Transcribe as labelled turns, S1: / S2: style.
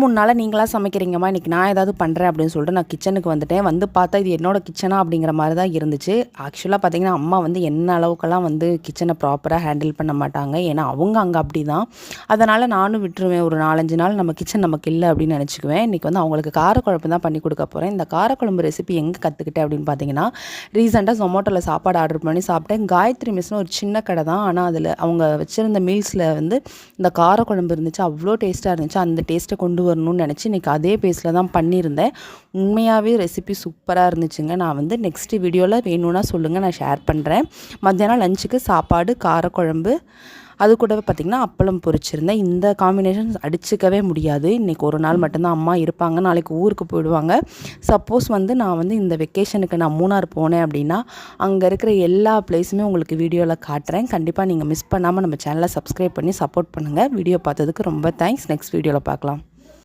S1: 3 நாளாக நீங்களா சமைக்கிறீங்கம்மா, இன்றைக்கி நான் ஏதாவது பண்ணுறேன் அப்படின்னு சொல்லிட்டு நான் கிச்சனுக்கு வந்துட்டேன். வந்து பார்த்தா இது என்னோட கிச்சனா அப்படிங்கிற மாதிரி தான் இருந்துச்சு. ஆக்சுவலாக பார்த்தீங்கன்னா, அம்மா வந்து என்ன அளவுக்கெல்லாம் வந்து கிச்சனை ப்ராப்பராக ஹேண்டில் பண்ண மாட்டாங்க. ஏன்னா அவங்க அங்கே அப்படி தான். அதனால் நானும் விட்டுருவேன். ஒரு 4, 5 நாள் நம்ம கிச்சன் நமக்கு இல்லை அப்படின்னு நினச்சிக்குவேன். இன்றைக்கி வந்து அவங்களுக்கு காரக்குழம்பு தான் பண்ணி கொடுக்க போகிறேன். இந்த காரக்குழம்பு ரெசிபி எங்கே கற்றுக்கிட்டேன் அப்படின்னு பார்த்தீங்கன்னா, ரீசெண்டாக Zomatoவில் சாப்பாடு ஆர்டர் பண்ணி சாப்பிட்டேன். காயத்ரி மெஸ்னு ஒரு சின்ன கடை தான். ஆனால் அதில் அவங்க வச்சுருந்த மீல்ஸில் வந்து இந்த காரக்குழம்பு இருந்துச்சு. அவ்வளோ டேஸ்ட்டாக இருந்துச்சு. அந்த டேஸ்ட்டை கொண்டு வரணும்னு நினச்சி இன்றைக்கி அதே பேஸில் தான் பண்ணியிருந்தேன். உண்மையாகவே ரெசிபி சூப்பராக இருந்துச்சுங்க. நான் வந்து நெக்ஸ்ட் வீடியோவில் வேணும்னா சொல்லுங்கள், நான் ஷேர் பண்ணுறேன். மத்தியானம் லஞ்சுக்கு சாப்பாடு, காரக்குழம்பு, அது கூடவே பார்த்திங்கன்னா அப்பளம் பொரிச்சிருந்தேன். இந்த காம்பினேஷன் அடிச்சுக்கவே முடியாது. இன்றைக்கி ஒரு நாள் மட்டும்தான் அம்மா இருப்பாங்க. நாளைக்கு ஊருக்கு போயிடுவாங்க. சப்போஸ் வந்து நான் வந்து இந்த வெக்கேஷனுக்கு நான் மூணார் போனேன் அப்படின்னா அங்கே இருக்கிற எல்லா பிளேஸுமே உங்களுக்கு வீடியோவில் காட்டுறேன். கண்டிப்பாக நீங்கள் மிஸ் பண்ணாமல் நம்ம சேனலை சப்ஸ்கிரைப் பண்ணி சப்போர்ட் பண்ணுங்கள். வீடியோ பார்த்ததுக்கு ரொம்ப தேங்க்ஸ். நெக்ஸ்ட் வீடியோவில் பார்க்கலாம்.